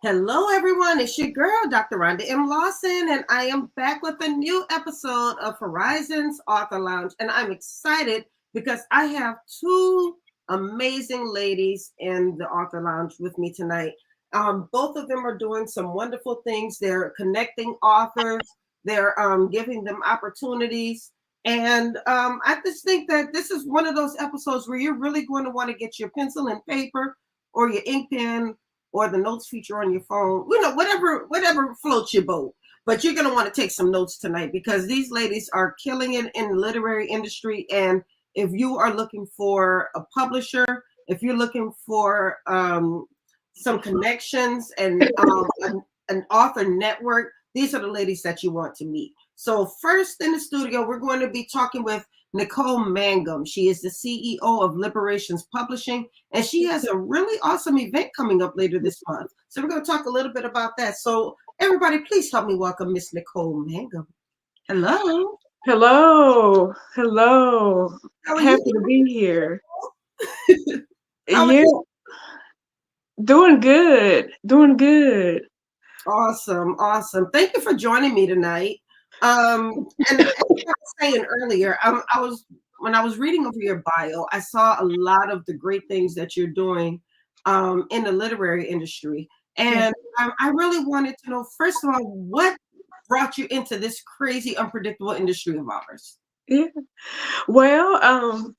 Hello, everyone. It's your girl, Dr. Rhonda M. Lawson, and I am back with a new episode of Horizons Author Lounge. And I'm excited because I have two amazing ladies in the Author Lounge with me tonight. Both of them are doing some wonderful things. They're connecting authors, they're giving them opportunities. And I just think that this is one of those episodes where you're really going to want to get your pencil and paper or your ink pen or the notes feature on your phone, whatever floats your boat. But you're going to want to take some notes tonight because these ladies are killing it in the literary industry. And if you are looking for a publisher, if you're looking for some connections and an author network, these are the ladies that you want to meet. So first in the studio, we're going to be talking with Nicole Mangum. She is the CEO of Liberations Publishing, and she has a really awesome event coming up later this month. So we're going to talk a little bit about that. So everybody, please help me welcome Miss Nicole Mangum. Hello. Hello. Happy to be here. Yeah. Doing good. Awesome. Thank you for joining me tonight. And as I was saying earlier, when I was reading over your bio, I saw a lot of the great things that you're doing in the literary industry. And I really wanted to know, first of all, what brought you into this crazy, unpredictable industry of ours? Yeah. Well, and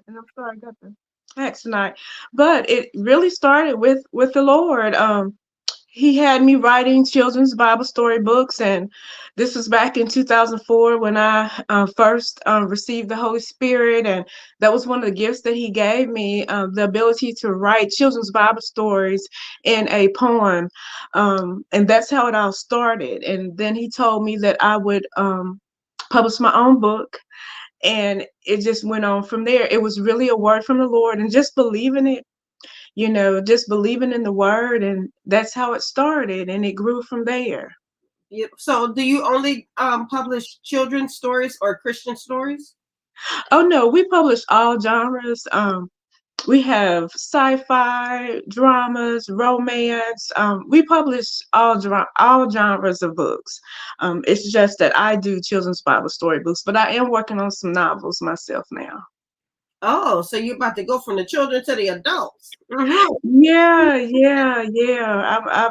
I'm sorry I got the text tonight, but it really started with the Lord. He had me writing children's Bible story books, and this was back in 2004 when I first received the Holy Spirit, and that was one of the gifts that He gave me, the ability to write children's Bible stories in a poem, and that's how it all started. And then He told me that I would publish my own book, and it just went on from there. It was really a word from the Lord, and just believing it, just believing in the word, and that's how it started, and it grew from there. So do you only publish children's stories or Christian stories? Oh no, we publish all genres. We have sci-fi, dramas, romance. We publish all genres of books. It's just that I do children's Bible story books, but I am working on some novels myself now. Oh, so you're about to go from the children to the adults. Mm-hmm. Yeah.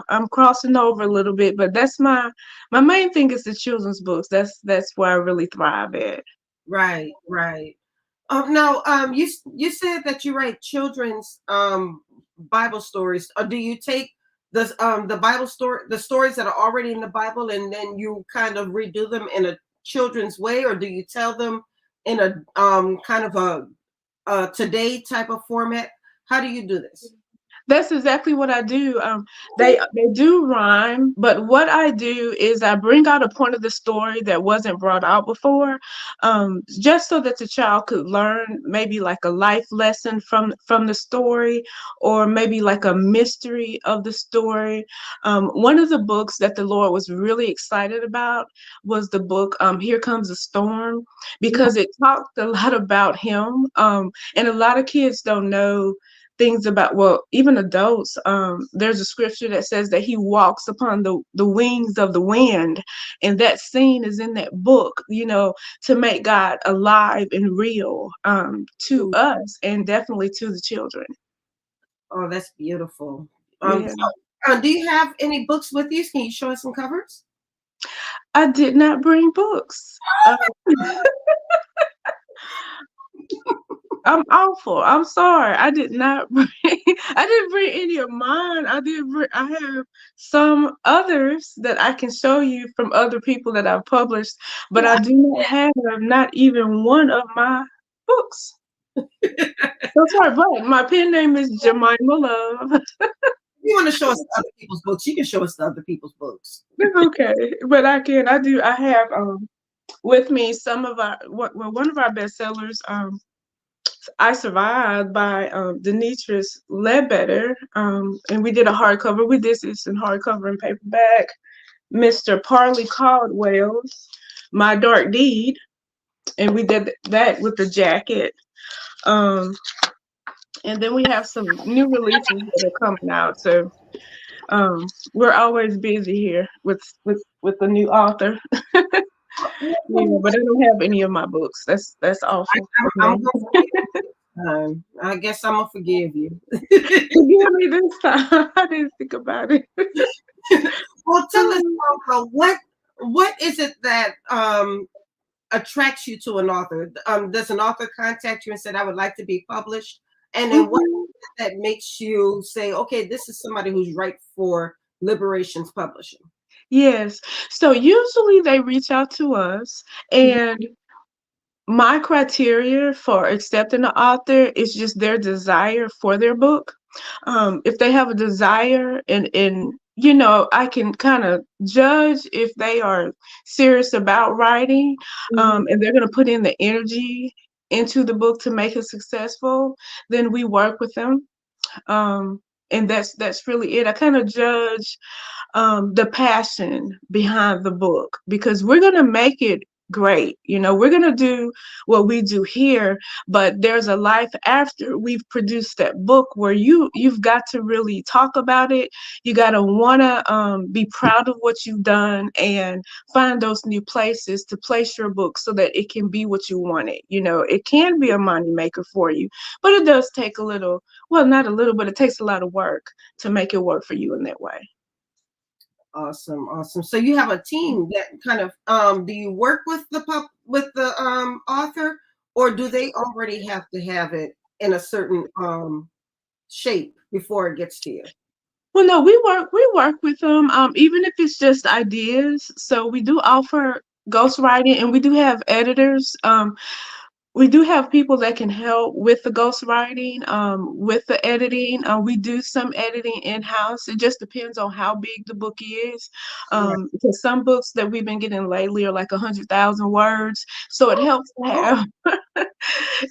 I'm crossing over a little bit, but that's my main thing is the children's books. That's where I really thrive at. Right. Now, you said that you write children's Bible stories. Or do you take the Bible story, the stories that are already in the Bible, and then you kind of redo them in a children's way, or do you tell them in a kind of a today type of format? How do you do this? That's exactly what I do. They do rhyme, but what I do is I bring out a point of the story that wasn't brought out before, just so that the child could learn maybe like a life lesson from the story, or maybe like a mystery of the story. One of the books that the Lord was really excited about was the book Here Comes a Storm, because it talked a lot about Him, and a lot of kids don't know things about, well, even adults. There's a scripture that says that He walks upon the wings of the wind, and that scene is in that book, to make God alive and real, to us, and definitely to the children. Oh, that's beautiful. Yeah. Do you have any books with you? Can you show us some covers? I did not bring books. I'm awful. I'm sorry. I did not bring. I didn't bring any of mine. I have some others that I can show you from other people that I've published, but I do not have not even one of my books. So sorry, but my pen name is Jemima Love. If you want to show us other people's books, you can show us the other people's books. Okay, but I have with me some of one of our bestsellers, I Survived by Demetrius Ledbetter, and we did a hardcover with this. It's in hardcover and paperback. Mr. Parley Caldwell's My Dark Deed, and we did that with the jacket. And then we have some new releases that are coming out. So We're always busy here with the new author. Yeah, but I don't have any of my books. That's awful of I'm me. gonna forgive you this time. I guess I'm gonna forgive you. Forgive me this time. I didn't think about it. Well, tell us, what is it that attracts you to an author? Does an author contact you and said, "I would like to be published"? And then what Mhm. that makes you say, "Okay, this is somebody who's right for Liberations Publishing"? Yes. So usually they reach out to us, and my criteria for accepting the author is just their desire for their book. If they have a desire, and I can kind of judge if they are serious about writing, Mhm. and they're going to put in the energy into the book to make it successful, then we work with them. And that's really it. I kind of judge the passion behind the book, because we're going to make it great. We're going to do what we do here, but there's a life after we've produced that book, where you've got to really talk about it. You got to want to be proud of what you've done, and find those new places to place your book so that it can be what you want it. It can be a money maker for you, but it does take a little, well, not a little, but it takes a lot of work to make it work for you in that way. Awesome, awesome. So you have a team that kind of do you work with the author, or do they already have to have it in a certain shape before it gets to you? Well, no, we work with them, even if it's just ideas. So we do offer ghostwriting, and we do have editors. We do have people that can help with the ghostwriting, with the editing. We do some editing in-house. It just depends on how big the book is, Right. because some books that we've been getting lately are like 100,000 words. So it helps to Oh, have.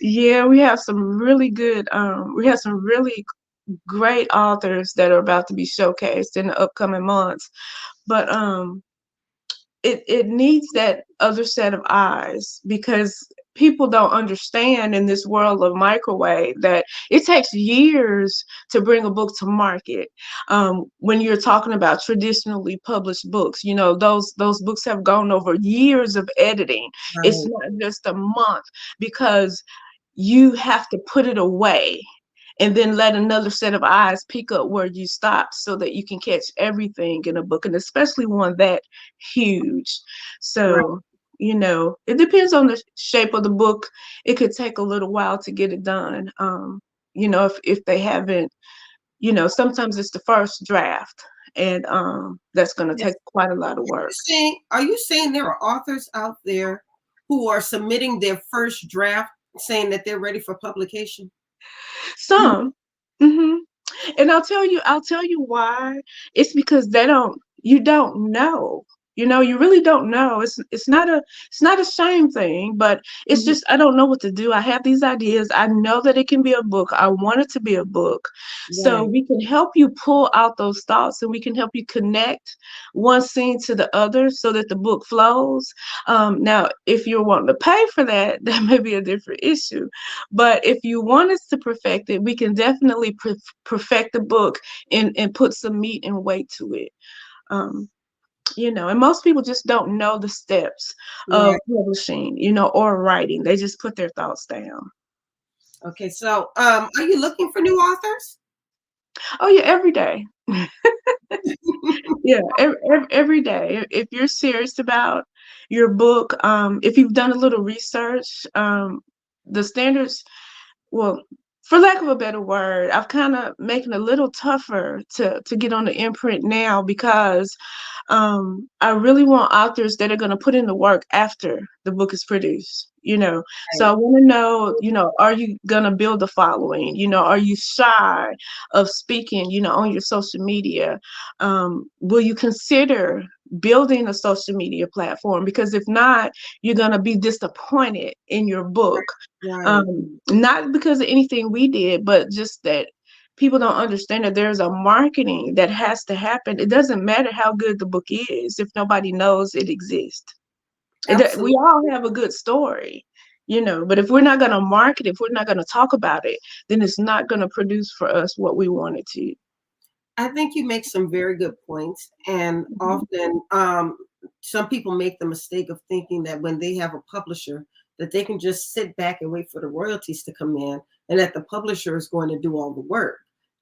Yeah, we have some really great authors that are about to be showcased in the upcoming months. But it needs that other set of eyes, because people don't understand in this world of microwave that it takes years to bring a book to market. When you're talking about traditionally published books, those books have gone over years of editing. It's right, not just a month, because you have to put it away and then let another set of eyes pick up where you stopped, so that you can catch everything in a book, and especially one that huge. right. So, it depends on the shape of the book. It could take a little while to get it done. If they haven't, sometimes it's the first draft, and that's going to Yes. take quite a lot of work. Are you saying there are authors out there who are submitting their first draft saying that they're ready for publication? Some. hmm And I'll tell you why. It's because you don't know. You really don't know. It's not a shame thing, but it's Mhm. just, I don't know what to do. I have these ideas. I know that it can be a book. I want it to be a book. So Right, we can help you pull out those thoughts, and we can help you connect one scene to the other so that the book flows. Now, if you're wanting to pay for that, that may be a different issue. But if you want us to perfect it, we can definitely perfect the book, and put some meat and weight to it. Um, and most people just don't know the steps of right. publishing, or writing. They just put their thoughts down. Okay, so are you looking for new authors? Oh yeah, every day. Yeah, every day. If you're serious about your book, if you've done a little research, the standards, well, for lack of a better word, I've kind of making it a little tougher to get on the imprint now, because I really want authors that are going to put in the work after the book is produced. So I Right, want to know, are you going to build a following? Are you shy of speaking, on your social media? Will you consider building a social media platform? Because if not, you're going to be disappointed in your book. right. Not because of anything we did, but just that people don't understand that there's a marketing that has to happen. It doesn't matter how good the book is if nobody knows it exists. We Absolutely. all have a good story, but if we're not going to market, if we're not going to talk about it, then it's not going to produce for us what we wanted to. I think you make some very good points, and Mhm. often some people make the mistake of thinking that when they have a publisher, that they can just sit back and wait for the royalties to come in, and that the publisher is going to do all the work.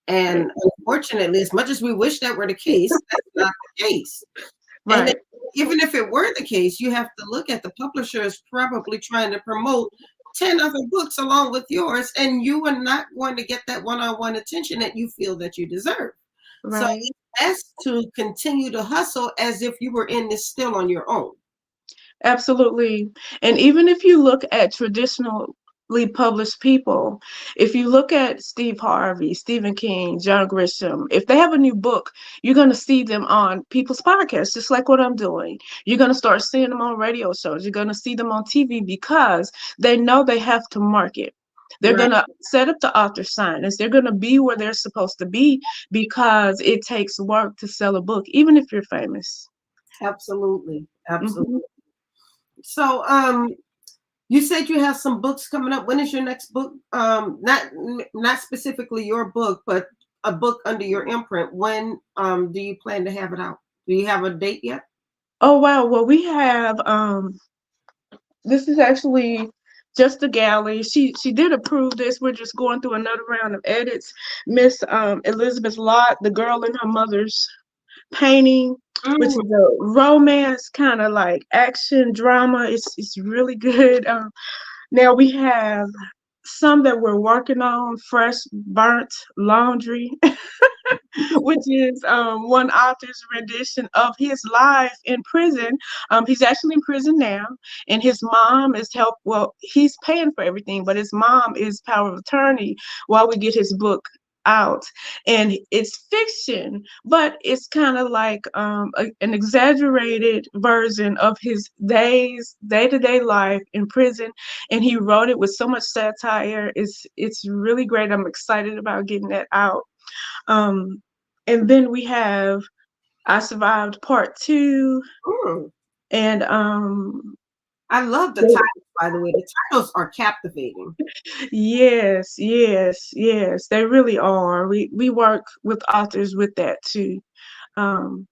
Right. And unfortunately, as much as we wish that were the case, that's not the case. And then, Right. even if it were the case, you have to look at the publisher is probably trying to promote 10 other books along with yours, and you are not going to get that one-on-one attention that you feel that you deserve. So Right. it's best to continue to hustle as if you were in this still on your own. Absolutely. And even if you look at traditionally published people, if you look at Steve Harvey, Stephen King, John Grisham, if they have a new book, you're going to see them on people's podcasts, just like what I'm doing. You're going to start seeing them on radio shows. You're going to see them on TV because they know they have to market. They're Right. going to set up the author signings. They're going to be where they're supposed to be because it takes work to sell a book, even if you're famous. Absolutely. Absolutely. Mhm. So you said you have some books coming up. When is your next book? Not specifically your book, but a book under your imprint. When do you plan to have it out? Do you have a date yet? Oh wow. Well, we have this is actually just a galley. She did approve this. We're just going through another round of edits. Miss Elizabeth Lott, The Girl in Her Mother's Painting, which Mm. is a romance kind of like action drama. It's really good. Now we have some that we're working on, Fresh Burnt Laundry, which is one author's rendition of his life in prison. He's actually in prison now, and his mom is help. Well, he's paying for everything, but his mom is power of attorney while we get his book out. And it's fiction, but it's kind of like an exaggerated version of his day-to-day life in prison. And he wrote it with so much satire. It's really great. I'm excited about getting that out. um, and then we have I Survived Part Two, Mm. and I love the titles, by the way. The titles are captivating. yes, yes, yes, they really are. We work with authors with that too. Um,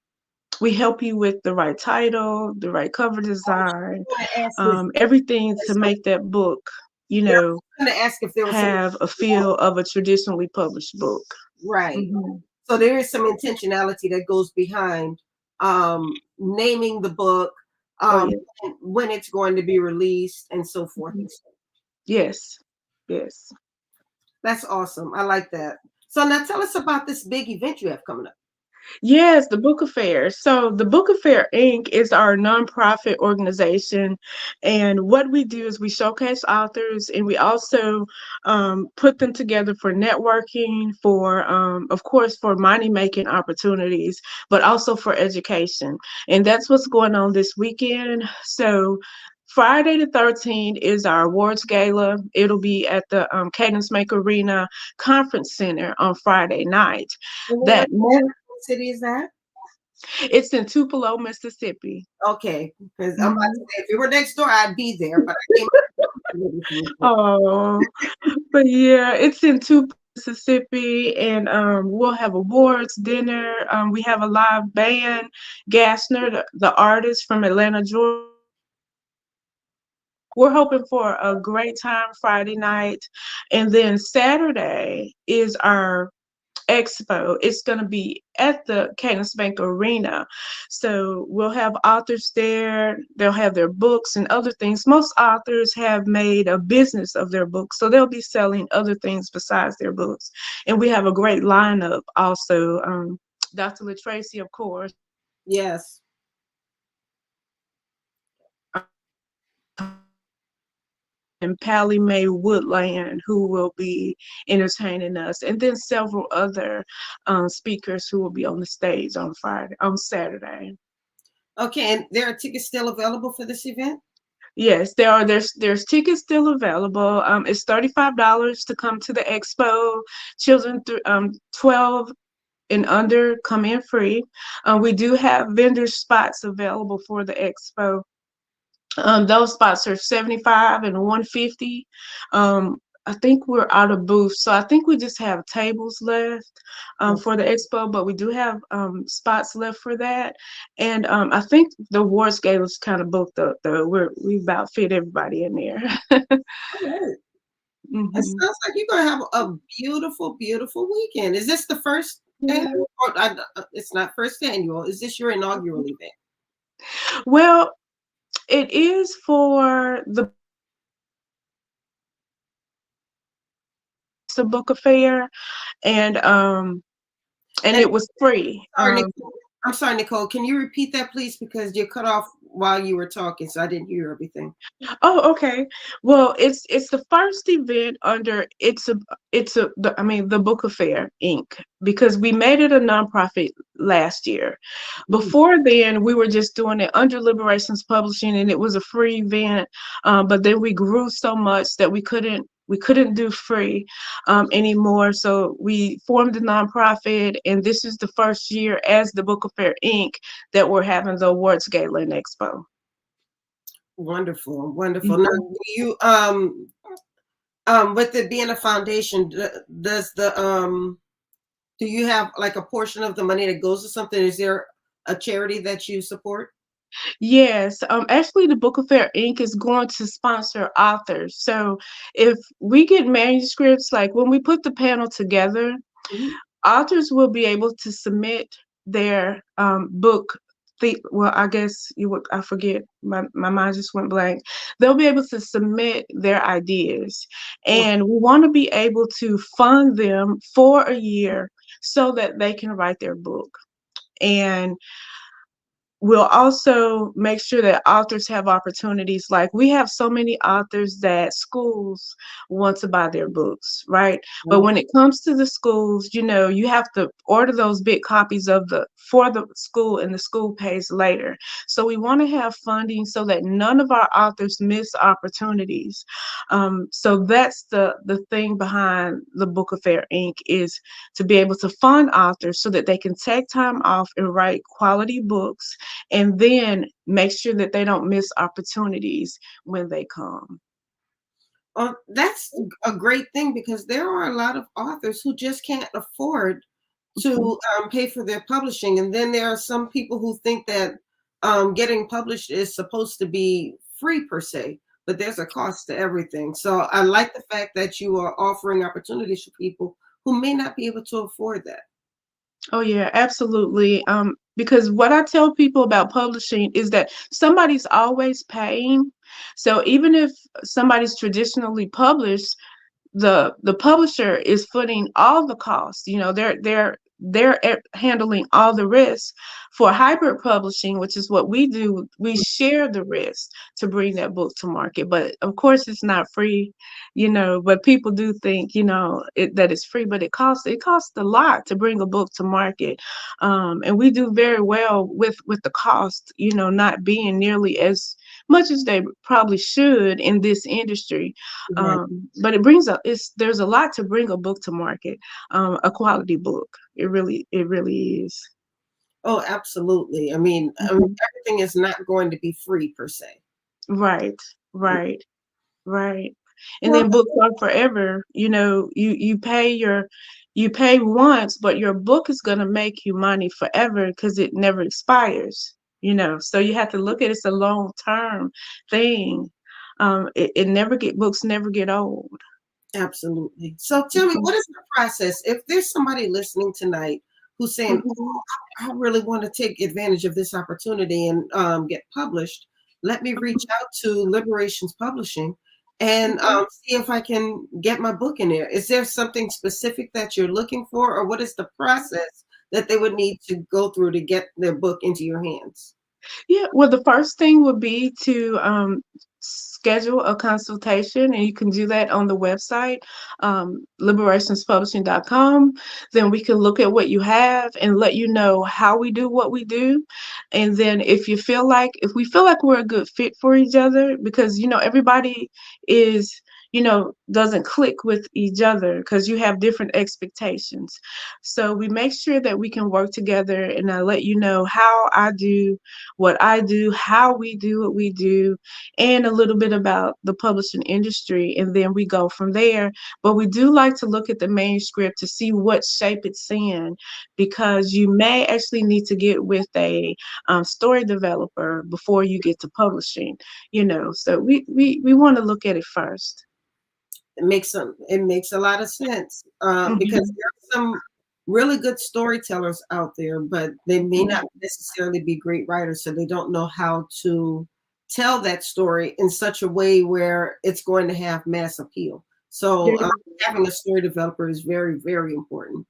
we help you with the right title, the right cover design, I was going to ask if everything to make that book, you yeah, I know, was going to ask if there was some have a feel of a traditionally published book. right. Hmm. So there is some intentionality that goes behind naming the book, Oh um, yeah. when it's going to be released, and so forth. Mhm. And so Yes, yes. that's awesome. I like that. So now tell us about this big event you have coming up. Yes, the Book Affair. So, the Book Affair Inc. is our nonprofit organization. And what we do is we showcase authors and we also put them together for networking, for, of course, for money making opportunities, but also for education. And that's what's going on this weekend. So, Friday the 13th is our awards gala. It'll be at the Cadence Make Arena Conference Center on Friday night. And where is That that? What city is that? It's in Tupelo, Mississippi. Okay, because I'm about to Mhm. say if you were next door, I'd be there, but I came up with Oh, but yeah, it's in Tupelo, Mississippi, and we'll have awards, dinner. We have a live band, Gassner, the artist from Atlanta, Georgia. We're hoping for a great time Friday night, and then Saturday is our expo. It's going to be at the Cadence Bank Arena. So we'll have authors there. They'll have their books and other things. Most authors have made a business of their books, so they'll be selling other things besides their books. And we have a great lineup also. Dr. LaTracey, of course. yes. And Pally Mae Woodland, who will be entertaining us, and then several other speakers who will be on the stage on Saturday. Okay, and there are tickets still available for this event? Yes, there's tickets still available. It's $35 to come to the expo. Children 12 and under come in free. We do have vendor spots available for the expo. Those spots are 75 and 150. I think we're out of booths, so I think we just have tables left Oh, for the expo, but we do have spots left for that. And I think the awards gala's kind of booked up though. We about fit everybody in there. all right. It hmm sounds like you're gonna have a beautiful, beautiful weekend. Is this the first Yeah. annual? Or it's not first annual. Is this your inaugural event? Well, it is for the book affair, and and And it was free. sorry, Nicole. I'm sorry, Nicole. Can you repeat that, please? Because you cut off while you were talking, so I didn't hear everything. Oh, okay. Well, it's the first event under I mean the Book Affair Inc. because we made it a nonprofit last year. Mm, Before then, we were just doing it under Liberations Publishing, and it was a free event. But then we grew so much that we couldn't do free anymore. So we formed a nonprofit, and this is the first year as the Book Affair Inc. that we're having the awards gala and expo. wonderful, wonderful. Now, Mhm. do you with it being a foundation, does the do you have like a portion of the money that goes to something? Is there a charity that you support? Yes, actually, the Book Affair Inc. is going to sponsor authors. So if we get manuscripts, like when we put the panel together, Mhm. authors will be able to submit their book. Well, I guess you would, I forget, my mind just went blank. They'll be able to submit their ideas, and we want to be able to fund them for a year so that they can write their book. And we'll also make sure that authors have opportunities. Like we have so many authors that schools want to buy their books, right? But Mhm. when it comes to the schools, you have to order those big copies of the for the school, and the school pays later. So we want to have funding so that none of our authors miss opportunities. So that's the thing behind the Book Affair Inc. is to be able to fund authors so that they can take time off and write quality books, and then make sure that they don't miss opportunities when they come. That's a great thing because there are a lot of authors who just can't afford Mhm. to pay for their publishing. And then there are some people who think that getting published is supposed to be free per se, but there's a cost to everything. So I like the fact that you are offering opportunities for people who may not be able to afford that. Oh yeah, absolutely. Because what I tell people about publishing is that somebody's always paying. So even if somebody's traditionally published, the publisher is footing all the costs. They're handling all the risks. For hybrid publishing, which is what we do, we share the risk to bring that book to market. But of course it's not free, but people do think, that it's free, but it costs a lot to bring a book to market. And we do very well with the cost, not being nearly as much as they probably should in this industry. Right. But there's a lot to bring a book to market, a quality book. It really is. Oh, absolutely. I mean, Mhm. everything is not going to be free per se. Right, right, right. And Well, then books are forever. You pay once, but your book is gonna make you money forever because it never expires. So you have to look at it's a long term thing. Books never get old. absolutely. So tell me, Mhm. what is the process? If there's somebody listening tonight who's saying, Mhm. I really want to take advantage of this opportunity and get published, let me reach out to Liberations Publishing and Mhm. see if I can get my book in there. Is there something specific that you're looking for, or what is the process that they would need to go through to get their book into your hands? Yeah, well, the first thing would be to schedule a consultation, and you can do that on the website, liberationspublishing.com. Then we can look at what you have and let you know how we do what we do. And then if we feel like we're a good fit for each other, because everybody is. doesn't click with each other because you have different expectations. So we make sure that we can work together, and I let you know how I do what I do, how we do what we do, and a little bit about the publishing industry, and then we go from there. But we do like to look at the manuscript to see what shape it's in, because you may actually need to get with a story developer before you get to publishing. So we want to look at it first. It makes a lot of sense, because Mhm. there are some really good storytellers out there, but they may not necessarily be great writers, so they don't know how to tell that story in such a way where it's going to have mass appeal. So Yeah. having a story developer is very, very important.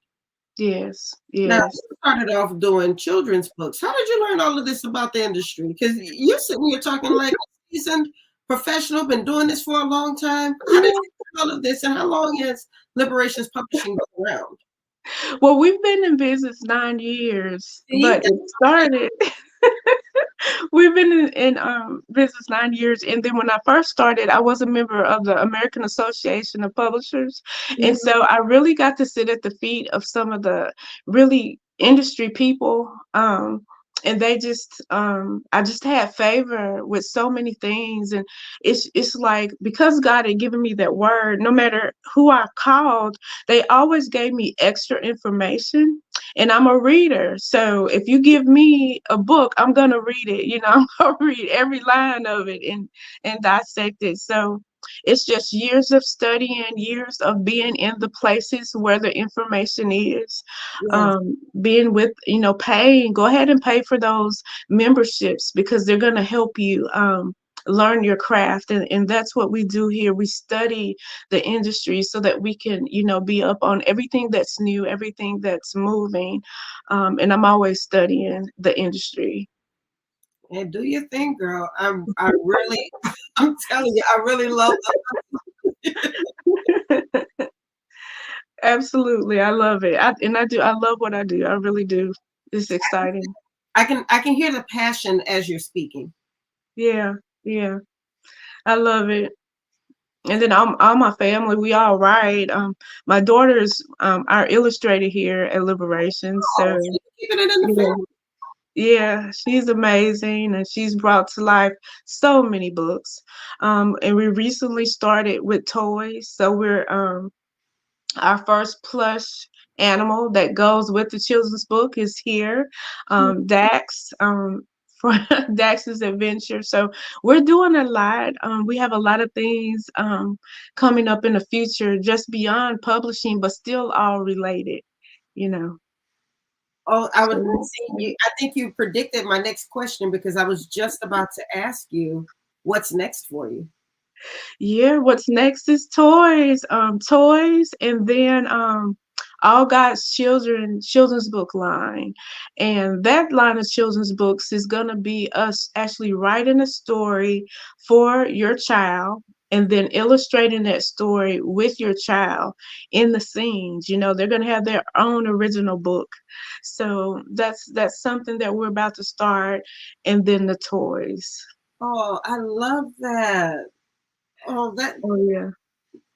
Yes, Now, yes. you started off doing children's books. How did you learn all of this about the industry? Because you're sitting here talking like a seasoned professional, been doing this for a long time. How did you learn all of this, and how long has Liberations Publishing been around? Well, we've been in business 9 years, See, but it started. We've been in business 9 years, and then when I first started, I was a member of the American Association of Publishers, and mhm, so I really got to sit at the feet of some of the really industry people. And they just, I just had favor with so many things, and it's like, because God had given me that word, no matter who I called, they always gave me extra information, and I'm a reader. So if you give me a book, I'm gonna read it. I'm gonna read every line of it and dissect it. So it's just years of studying, years of being in the places where the information is, yes. being with, paying. Go ahead and pay for those memberships because they're gonna help you. Learn your craft, and that's what we do here. We study the industry so that we can, be up on everything that's new, everything that's moving. And I'm always studying the industry. And do your thing, girl. I really, I'm telling you, I really love the Absolutely. I love it. I love what I do. I really do. It's exciting. I can hear the passion as you're speaking. Yeah. Yeah. I love it. And then all my family, we all write. My daughter's our illustrator here at Liberation. So Oh, so you're keeping it in the yeah. family. Yeah, she's amazing, and she's brought to life so many books. And we recently started with toys. So we're our first plush animal that goes with the children's book is here, Dax. For Dax's adventure. So we're doing a lot. We have a lot of things coming up in the future, just beyond publishing, but still all related, you know. Oh, I So would we're see excited. you. I think you predicted my next question because I was just about to ask you what's next for you. Yeah, what's next is toys. Toys, and then all God's children's book line. And that line of children's books is gonna be us actually writing a story for your child and then illustrating that story with your child in the scenes. They're gonna have their own original book. So that's something that we're about to start, and then the toys. Oh, I love that. Oh, that. Oh yeah.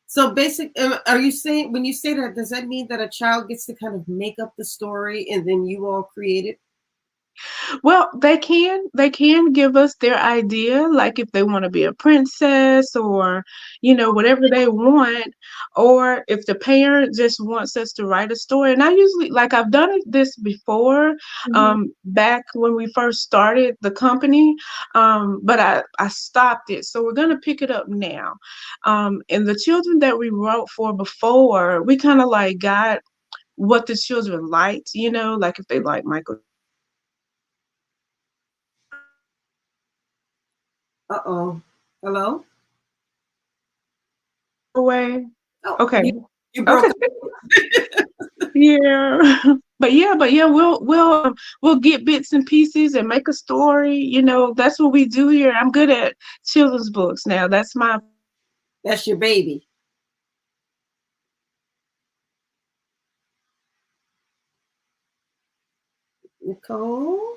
So basic. Are you saying when you say that, does that mean that a child gets to kind of make up the story and then you all create it? Well, they can give us their idea, like if they want to be a princess or, whatever they want, or if the parent just wants us to write a story. And I usually, like, I've done this before, Mhm. back when we first started the company, but I stopped it. So we're gonna pick it up now. And the children that we wrote for before, we kind of like got what the children liked, like if they like Michael Uh-oh. Hello? away. Oh, Okay. you broke Okay. up. Yeah. But yeah, we'll get bits and pieces and make a story. That's what we do here. I'm good at children's books now. That's my That's your baby. Nicole?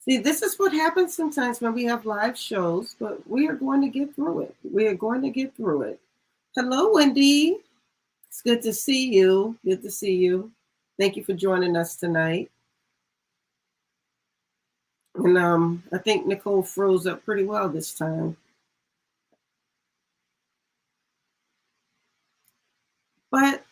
See, this is what happens sometimes when we have live shows, but we are going to get through it. We are going to get through it. Hello, Wendy. It's good to see you. Good to see you. Thank you for joining us tonight. And I think Nicole froze up pretty well this time. But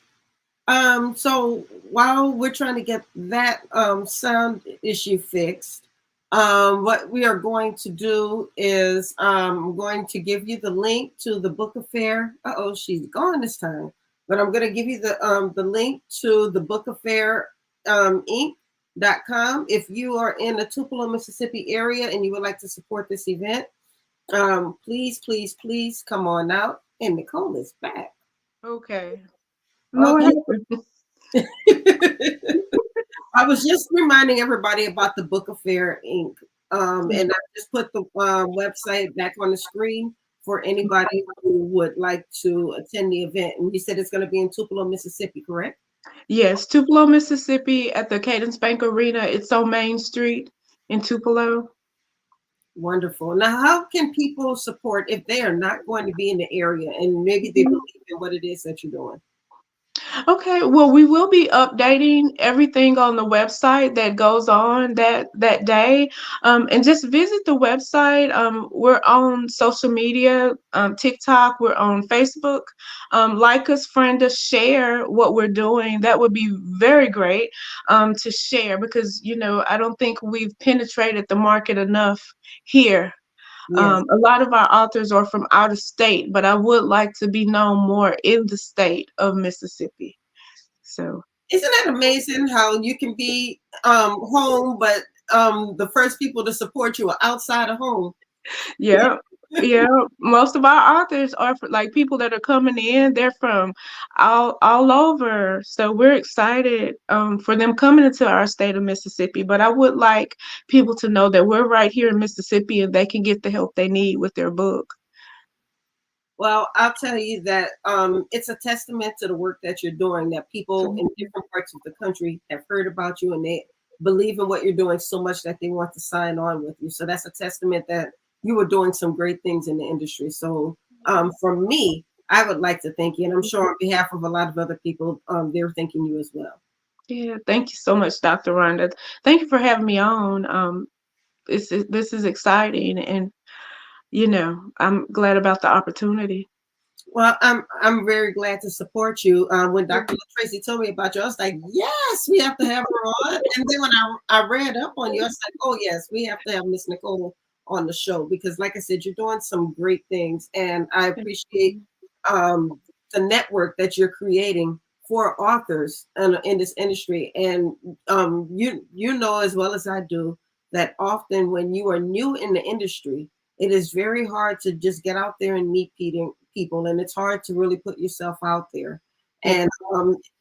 so while we're trying to get that sound issue fixed, what we are going to do is I'm going to give you the link to the book affair. Uh-oh, she's gone this time. But I'm going to give you the link to the book affair inc.com. If you are in the Tupelo, Mississippi area and you would like to support this event, please, please, please come on out. And Nicole is back. Okay. Oh, No, I was just reminding everybody about the Book Affair Inc. And I just put the website back on the screen for anybody who would like to attend the event. And you said it's going to be in Tupelo, Mississippi, correct? Yes, Tupelo, Mississippi at the Cadence Bank Arena. It's on Main Street in Tupelo. Wonderful. Now, how can people support if they are not going to be in the area and maybe they believe in what it is that you're doing? Okay, well, we will be updating everything on the website that goes on that day, and just visit the website. We're on social media, TikTok. We're on Facebook. Like us, friend us, share what we're doing. That would be very great to share because I don't think we've penetrated the market enough here. Yes. A lot of our authors are from out of state, but I would like to be known more in the state of Mississippi. So, Isn't that amazing how you can be home, but the first people to support you are outside of home? yeah, yeah. Most of our authors are like people that are coming in. They're from all over. So we're excited for them coming into our state of Mississippi. But I would like people to know that we're right here in Mississippi and they can get the help they need with their book. Well, I'll tell you that it's a testament to the work that you're doing, that people in different parts of the country have heard about you and they believe in what you're doing so much that they want to sign on with you. So that's a testament that you are doing some great things in the industry. So for me, I would like to thank you. And I'm sure on behalf of a lot of other people, they're thanking you as well. Yeah, thank you so much, Dr. Rhonda. Thank you for having me on. This is exciting, and I'm glad about the opportunity. Well, I'm very glad to support you. When Dr. LaTracey told me about you, I was like, yes, we have to have her on. And then when I read up on you, I was like, oh yes, we have to have Miss Nicole on the show because, like I said, you're doing some great things, and I appreciate the network that you're creating for authors in this industry. And you know as well as I do that often when you are new in the industry, it is very hard to just get out there and meet people, and it's hard to really put yourself out there. And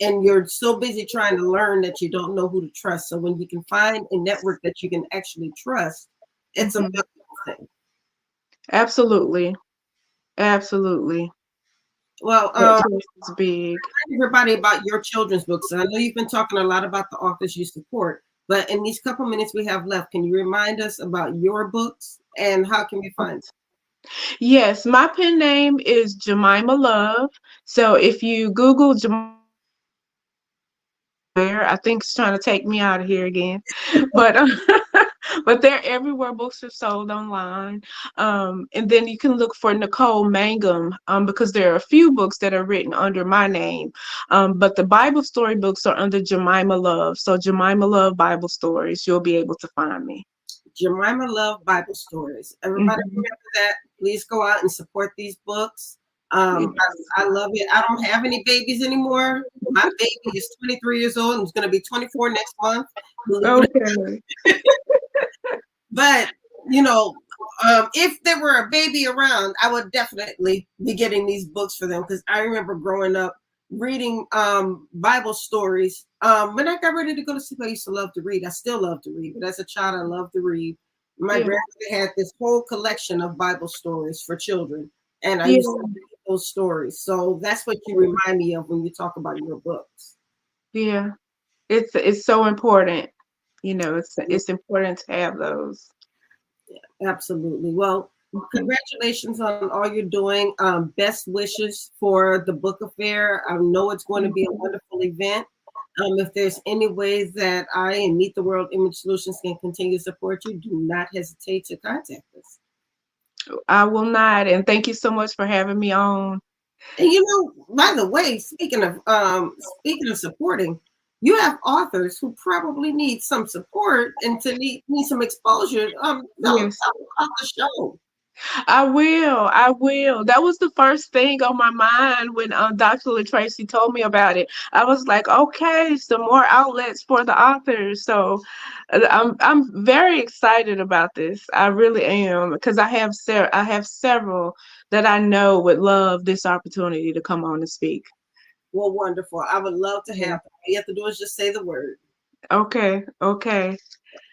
you're so busy trying to learn that you don't know who to trust. So when you can find a network that you can actually trust, it's a beautiful thing. Absolutely. Absolutely. Well, It's big. everybody about your children's books. And I know you've been talking a lot about the authors you support, but in these couple minutes we have left, can you remind us about your books and how can we find them? Yes, my pen name is Jemima Love. So if you Google Jemima, I think it's trying to take me out of here again, but but they're everywhere books are sold online. And then you can look for Nicole Mangum because there are a few books that are written under my name, but the Bible story books are under Jemima Love. So Jemima Love Bible Stories, you'll be able to find me. Jemima Love Bible Stories. Everybody remember that. Please go out and support these books. I love it. I don't have any babies anymore. My baby is 23 years old and is going to be 24 next month. Okay. But, if there were a baby around, I would definitely be getting these books for them because I remember growing up reading Bible stories. When I got ready to go to sleep, I used to love to read. I still love to read, but as a child, I loved to read. My grandmother had this whole collection of Bible stories for children, and I used to read those stories. So that's what you remind me of when you talk about your books. Yeah, it's so important. It's important to have those. Yeah, absolutely. Well, Mhm. congratulations on all you're doing. Best wishes for the book affair. I know it's going to be a Mhm. wonderful event. If there's any ways that I and Meet the World Image Solutions can continue to support you, do not hesitate to contact us. I will not. And thank you so much for having me on. And by the way, speaking of supporting, you have authors who probably need some support and to need some exposure. Yes. Tell them about the show. I will. I will. That was the first thing on my mind when Dr. LaTracey told me about it. I was like, okay, some more outlets for the authors. So I'm very excited about this. I really am because I have several that I know would love this opportunity to come on and speak. Well, wonderful. I would love to Yeah. have them. All you have to do is just say the word. Okay. Okay.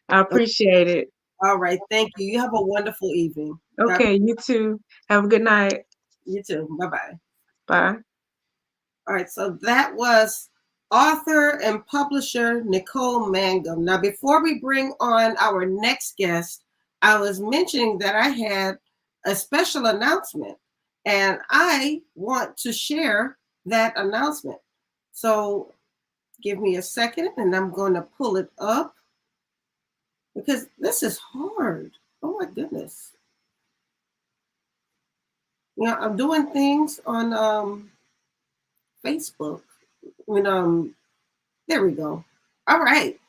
I appreciate it. All right. Thank you. You have a wonderful evening. God, Okay. You too. Have a good night. you too. Bye bye. Bye. All right. So that was author and publisher Nicole Mangum. Now, before we bring on our next guest, I was mentioning that I had a special announcement, and I want to share that announcement. So give me a second, and I'm going to pull it up because this is hard. Oh my goodness. I'm doing things on Facebook. When there we go. All right.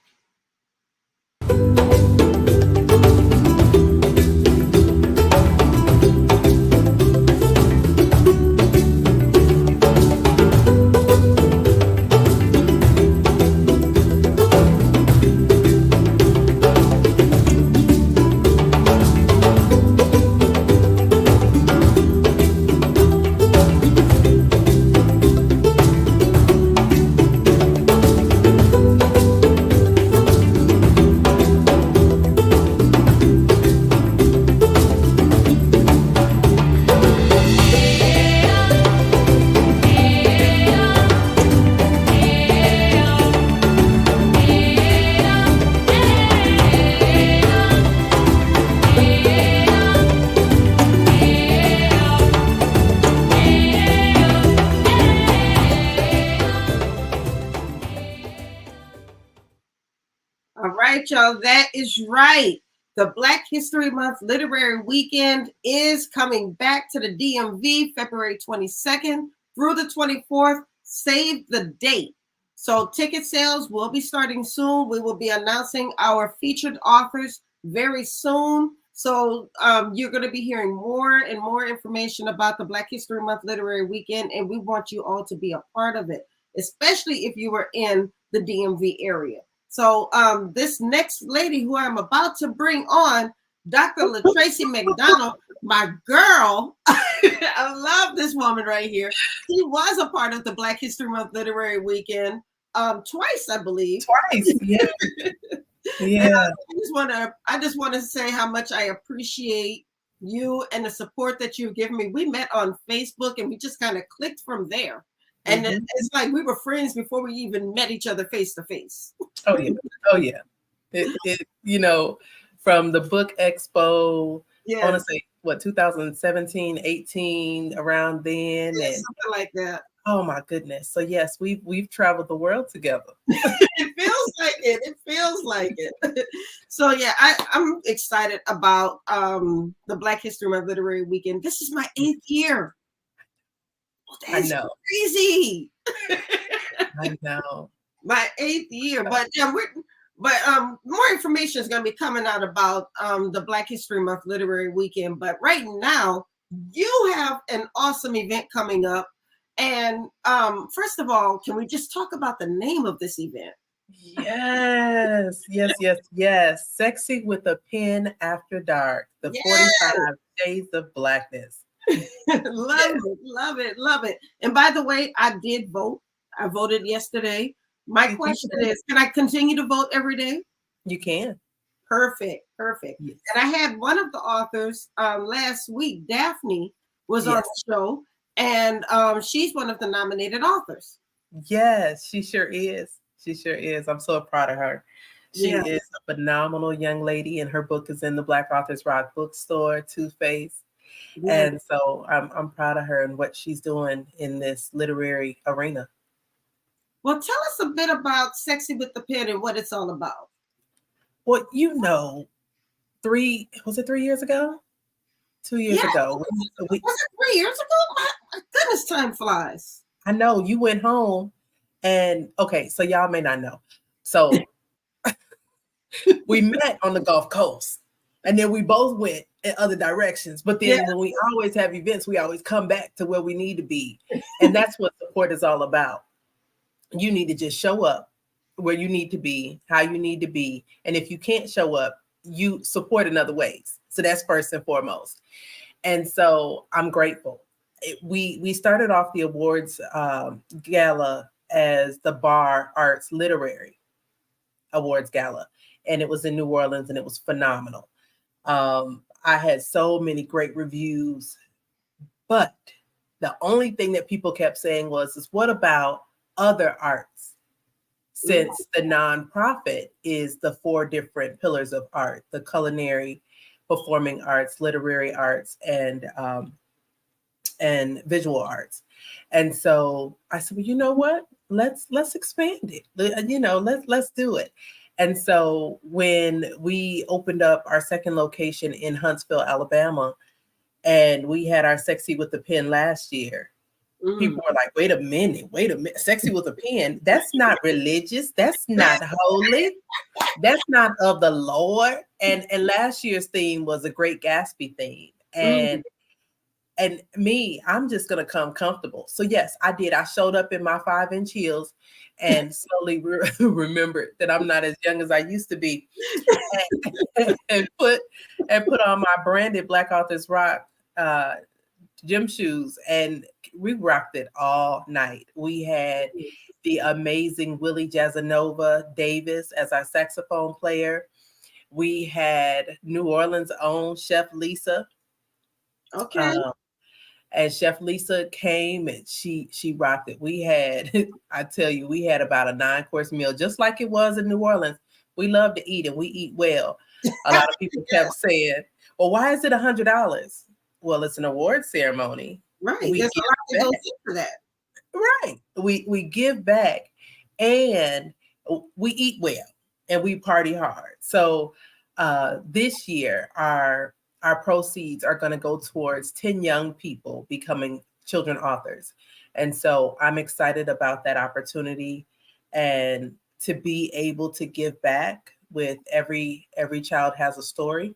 All right, y'all. That is right. The Black History Month Literary Weekend is coming back to the DMV February 22nd through the 24th. Save the date. So ticket sales will be starting soon. We will be announcing our featured authors very soon. So you're going to be hearing more and more information about the Black History Month Literary Weekend, and we want you all to be a part of it, especially if you were in the DMV area. So this next lady who I'm about to bring on, Dr. LaTracey McDonald, my girl. I love this woman right here. She was a part of the Black History Month Literary Weekend twice, I believe. Twice, yeah. Yeah. I just want to say how much I appreciate you and the support that you've given me. We met on Facebook and we just kind of clicked from there. And it's like we were friends before we even met each other face to face. Oh yeah. Oh yeah. It from the book expo, Yeah. I want to say what 2017, 18, around then, Yeah, and something like that. oh my goodness. So yes, we've traveled the world together. It feels like it. It feels like it. So yeah, I'm excited about the Black History Month Literary Weekend. This is my 8th year. That's I know. crazy. I know. My 8th year, but yeah, more information is going to be coming out about the Black History Month Literary Weekend. But right now, you have an awesome event coming up. And first of all, can we just talk about the name of this event? Yes. Sexy with a Pen After Dark, the 45 Shades of Blackness. Love it. And by the way, I did vote. I voted yesterday. My question is, can I continue to vote every day? You can. Perfect. Yes. And I had one of the authors last week, Daphne, was on the show, and she's one of the nominated authors. Yes, she sure is. I'm so proud of her. She is a phenomenal young lady, and her book is in the Black Authors Rock bookstore, Two-Face. Yeah. And so I'm proud of her and what she's doing in this literary arena. Well, tell us a bit about Sexy with the Pen and what it's all about. Well, you know, 3 years ago? 2 years ago. Was it 3 years ago? My goodness, time flies. I know you went home and okay, so y'all may not know. So we met on the Gulf Coast and then we both went in other directions. But then when we always have events, we always come back to where we need to be. And that's what support is all about. You need to just show up where you need to be, how you need to be. And if you can't show up, you support in other ways. So that's first and foremost. And so I'm grateful. We started off the awards gala as the Bar Arts Literary Awards Gala. And it was in New Orleans and it was phenomenal. I had so many great reviews, but the only thing that people kept saying was, what about other arts? Since the nonprofit is the 4 different pillars of art: the culinary, performing arts, literary arts, and visual arts. And so I said, well, you know what? Let's expand it. Let's do it. And so when we opened up our second location in Huntsville, Alabama, and we had our Sexy with the Pen last year, people were like, wait a minute, Sexy with a Pen, that's not religious, that's not holy, that's not of the Lord. And last year's theme was a Great Gatsby theme. And me, I'm just gonna come comfortable. So yes, I did. I showed up in my 5-inch heels and slowly remembered that I'm not as young as I used to be, and put on my branded Black Authors Rock gym shoes, and we rocked it all night. We had the amazing Willie Jazzanova Davis as our saxophone player. We had New Orleans' own Chef Lisa. Okay. And Chef Lisa came and she rocked it. We had, I tell you, we had about a 9-course meal, just like it was in New Orleans. We love to eat and we eat well. A lot of people kept saying, well, why is it $100? Well, it's an award ceremony. Right. There's a lot that goes into that. Right. We give back and we eat well and we party hard. So this year, our proceeds are going to go towards 10 young people becoming children authors. And so I'm excited about that opportunity and to be able to give back with every child has a story.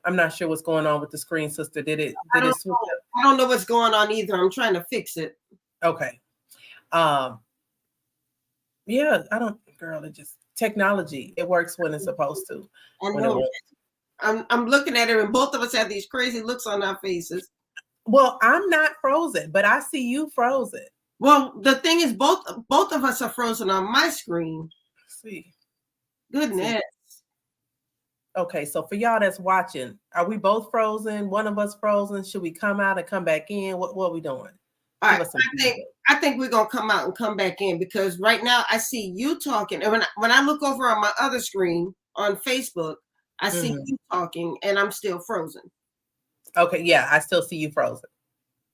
I'm not sure what's going on with the screen, sister. Did it switch up? I don't know what's going on either. I'm trying to fix it. Okay. Yeah, it just technology. It works when it's supposed to. I know. I'm looking at her and both of us have these crazy looks on our faces. Well, I'm not frozen, but I see you frozen. Well, the thing is both of us are frozen on my screen. Let's see. Goodness. Okay, so for y'all that's watching, are we both frozen? One of us frozen? Should we come out and come back in? What are we doing? All right, I think we're gonna come out and come back in because right now I see you talking, and when I look over on my other screen on Facebook, I see you talking, and I'm still frozen. Okay, yeah, I still see you frozen.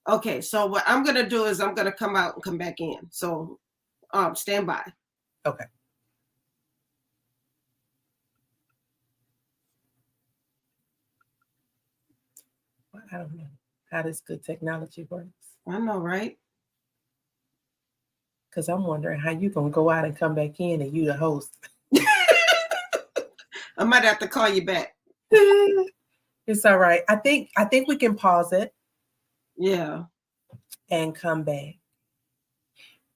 Okay, so what I'm gonna do is I'm gonna come out and come back in. So, stand by. Okay. I don't know how this good technology works. I know, right? Because I'm wondering how you gonna go out and come back in and you the host. I might have to call you back. It's all right. I think we can pause it. Yeah. And come back.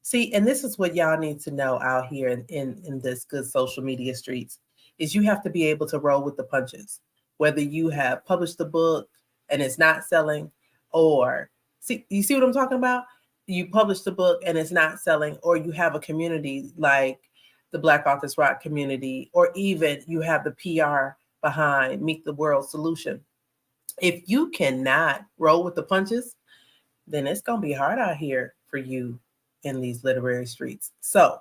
See, and this is what y'all need to know out here in this good social media streets is you have to be able to roll with the punches. Whether you have published a book and it's not selling, or you see what I'm talking about? You published a book and it's not selling, or you have a community like the Black Authors Rock community, or even you have the PR behind Meet the World Solution. If you cannot roll with the punches, then it's going to be hard out here for you in these literary streets. So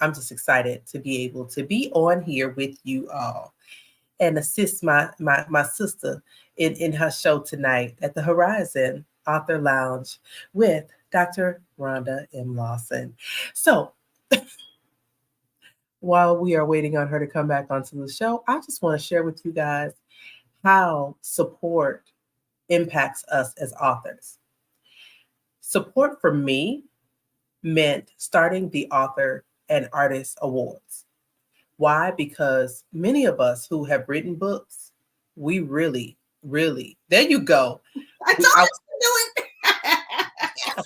I'm just excited to be able to be on here with you all and assist my sister in her show tonight at the Horizon Author Lounge with Dr. Rhonda M. Lawson. So while we are waiting on her to come back onto the show, I just want to share with you guys how support impacts us as authors. Support for me meant starting the Author and Artist Awards. Why? Because many of us who have written books, we really, there you go. I told you to do it.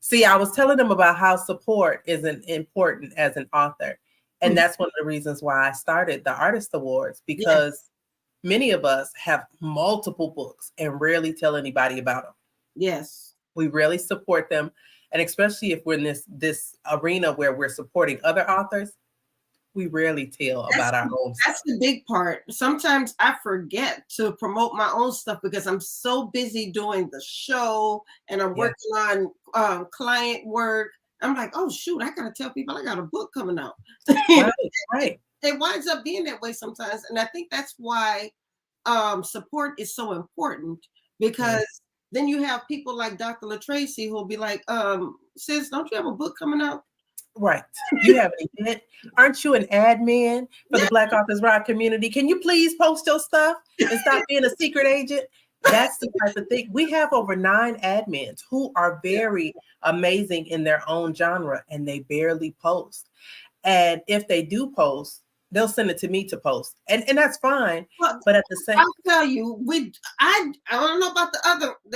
See, I was telling them about how support isn't important as an author. And that's one of the reasons why I started the Artist Awards, because many of us have multiple books and rarely tell anybody about them. Yes. We really support them. And especially if we're in this arena where we're supporting other authors, we rarely tell about our own stuff. That's the big part. Sometimes I forget to promote my own stuff because I'm so busy doing the show and I'm working on client work. I'm like, oh shoot, I gotta tell people I got a book coming out. Right. It winds up being that way sometimes. And I think that's why support is so important, because then you have people like Dr. LaTracey who will be like, sis, don't you have a book coming out? Right. You have an event. Aren't you an admin for the Black Authors Rock community? Can you please post your stuff and stop being a secret agent? That's the type of thing. We have over 9 admins who are very amazing in their own genre, and they barely post. And if they do post, they'll send it to me to post. And that's fine. But at the same I'll tell you, I don't know about the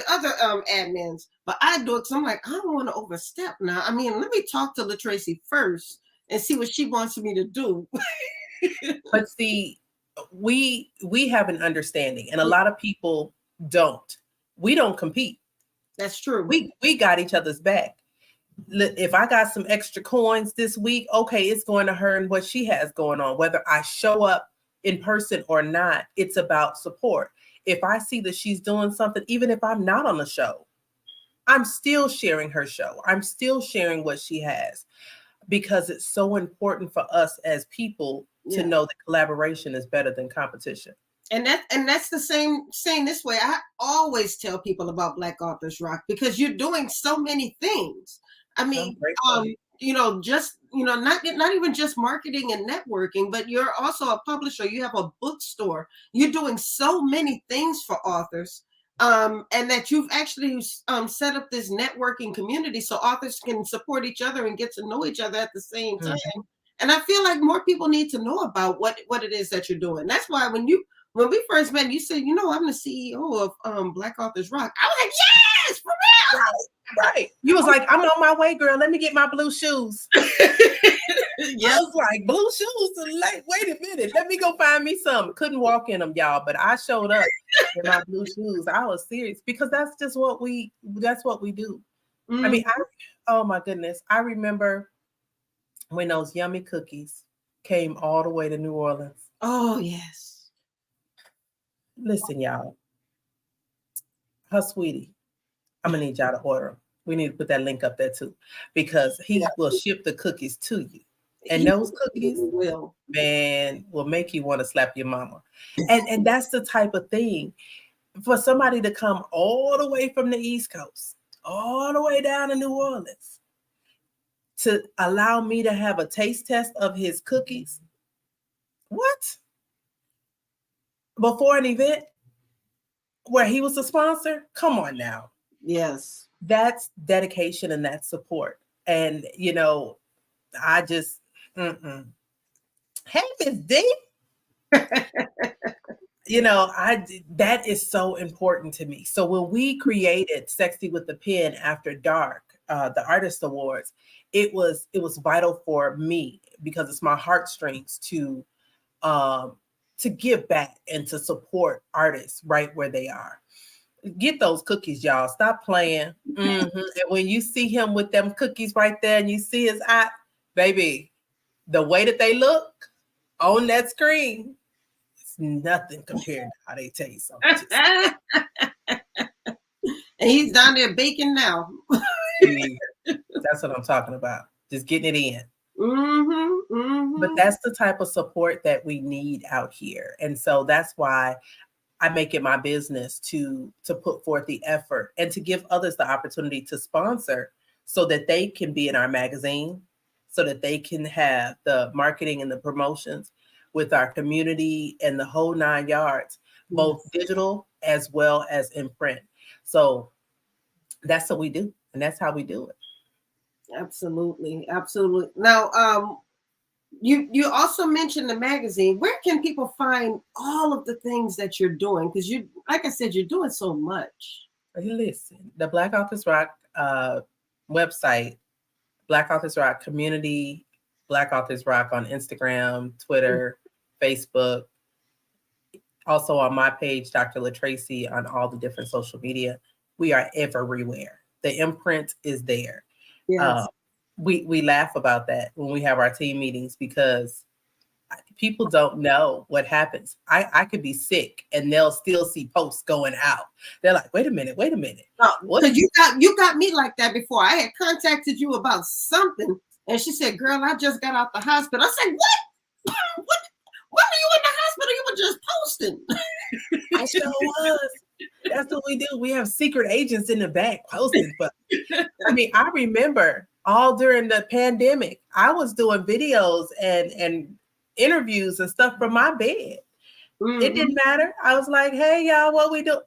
other admins, but I do it because I'm like, I don't want to overstep now. I mean, let me talk to LaTracey first and see what she wants me to do. But see, we have an understanding, and a lot of people don't. We don't compete. That's true. We got each other's back. If I got some extra coins this week, okay, it's going to her and what she has going on. Whether I show up in person or not, it's about support. If I see that she's doing something, even if I'm not on the show, I'm still sharing her show. I'm still sharing what she has, because it's so important for us as people to know that collaboration is better than competition. And that's the same this way. I always tell people about Black Authors Rock because you're doing so many things. I mean, not even just marketing and networking, but you're also a publisher. You have a bookstore. You're doing so many things for authors, and that you've actually set up this networking community so authors can support each other and get to know each other at the same time. And I feel like more people need to know about what it is that you're doing. That's why when we first met, you said, I'm the CEO of Black Authors Rock. I was like, yes, for real. Right. You was like, I'm on my way, girl. Let me get my blue shoes. I was like, blue shoes? Wait a minute. Let me go find me some. Couldn't walk in them, y'all, but I showed up in my blue shoes. I was serious because that's just what we do. I mean, oh my goodness. I remember when those yummy cookies came all the way to New Orleans. Oh, yes. Listen, y'all. Her sweetie, I'm going to need y'all to order them. We need to put that link up there too, because he will ship the cookies to you. And those cookies will make you want to slap your mama. And that's the type of thing for somebody to come all the way from the East Coast, all the way down to New Orleans, to allow me to have a taste test of his cookies. What? Before an event where he was a sponsor? Come on now. Yes. That's dedication and that's support. And, I just, hey, Miss D. That is so important to me. So when we created Sexy with the Pen After Dark, the Artist Awards, it was vital for me because it's my heartstrings to give back and to support artists right where they are. Get those cookies, y'all. Stop playing. And when you see him with them cookies right there and you see his eye, baby, the way that they look on that screen, it's nothing compared to how they taste. And he's down there baking now. That's what I'm talking about. Just getting it in. But that's the type of support that we need out here. And so that's why I make it my business to put forth the effort and to give others the opportunity to sponsor so that they can be in our magazine, so that they can have the marketing and the promotions with our community and the whole 9 yards, both digital as well as in print. So that's what we do, and that's how we do it. Absolutely. Absolutely. Now, you also mentioned the magazine. Where can people find all of the things that you're doing? Because you, like I said, you're doing so much. Listen, the Black Authors Rock website, Black Authors Rock community, Black Authors Rock on Instagram, Twitter, Facebook. Also on my page, Dr. LaTracey, on all the different social media. We are everywhere. The imprint is there. Yes. We laugh about that when we have our team meetings because people don't know what happens. I could be sick and they'll still see posts going out. They're like, wait a minute. Because you got me like that before. I had contacted you about something, and she said, "Girl, I just got out the hospital." I said, "What? When are you in the hospital? You were just posting." I sure was. That's what we do. We have secret agents in the back posting. But I mean, I remember all during the pandemic, I was doing videos and interviews and stuff from my bed. It didn't matter. I was like, "Hey, y'all, what we do?"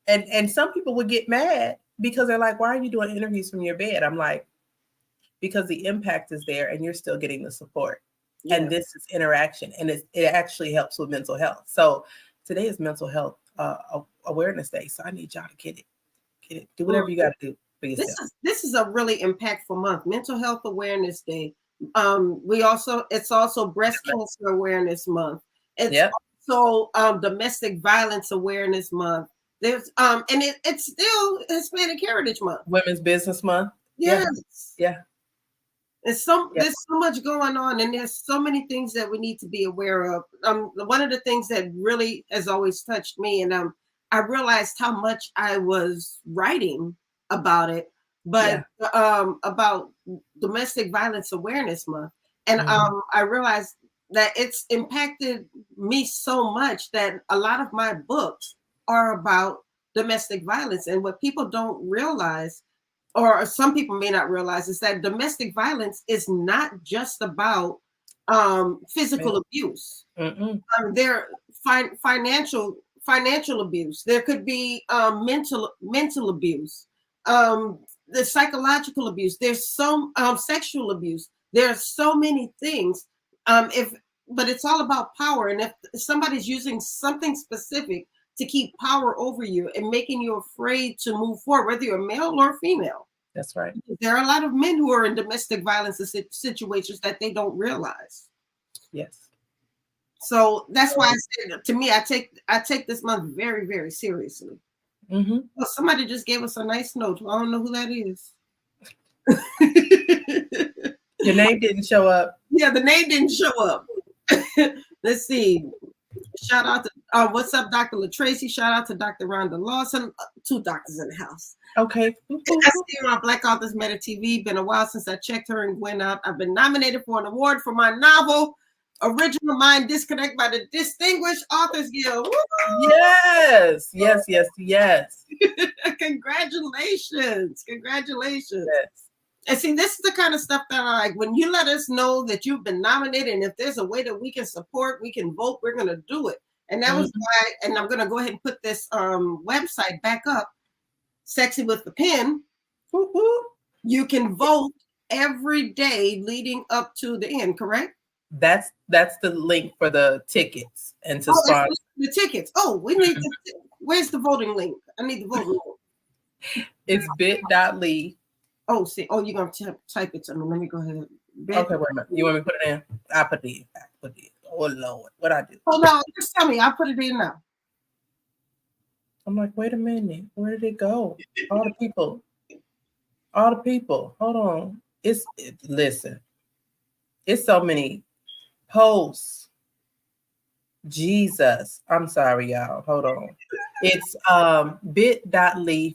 And some people would get mad because they're like, "Why are you doing interviews from your bed?" I'm like, because the impact is there and you're still getting the support. Yeah. And this is interaction, and it actually helps with mental health. So today is Mental Health Awareness Day. So I need y'all to get it. Do whatever you got to do for yourself. This is a really impactful month, Mental Health Awareness Day. It's also Breast Cancer Awareness Month. It's also Domestic Violence Awareness Month. There's and it's still Hispanic Heritage Month. Women's Business Month. Yes. Yeah. There's so much going on, and there's so many things that we need to be aware of. One of the things that really has always touched me, and I realized how much I was writing about it, but about Domestic Violence Awareness Month, and I realized that it's impacted me so much that a lot of my books are about domestic violence, and what people don't realize, or some people may not realize, is that domestic violence is not just about physical abuse. There financial abuse. There could be mental abuse, the psychological abuse. There's some sexual abuse. There's so many things. But it's all about power. And if somebody's using something specific to keep power over you and making you afraid to move forward, whether you're male or female. That's right. There are a lot of men who are in domestic violence situations that they don't realize. Yes. So that's why I said, to me, I take this month very, very seriously. Well, somebody just gave us a nice note. I don't know who that is. Your name didn't show up. Yeah, the name didn't show up. Let's see. Shout out to what's up, Dr. LaTracey. Shout out to Dr. Rhonda Lawson. 2 doctors in the house. Okay. I see her on Black Authors Meta TV. Been a while since I checked her and went out. I've been nominated for an award for my novel, Original Mind Disconnect, by the Distinguished Authors Guild. Woo! Yes. Congratulations. Yes. And see, this is the kind of stuff that I like. When you let us know that you've been nominated, and if there's a way that we can support, we can vote, we're going to do it. And that was why, and I'm going to go ahead and put this website back up, Sexy with the Pen. You can vote every day leading up to the end, correct? That's the link for the tickets and to sponsor the tickets. Oh, we need where's the voting link? I need the voting link. It's bit.ly. Oh, see. Oh, you're gonna type it to me. Let me go ahead. Okay, wait a minute. You want me to put it in? I put it in. Oh Lord, what I do? Oh no, just tell me. I'll put it in now. I'm like, wait a minute. Where did it go? All the people. Hold on. Listen. It's so many posts. Jesus. I'm sorry, y'all. Hold on. It's bit.ly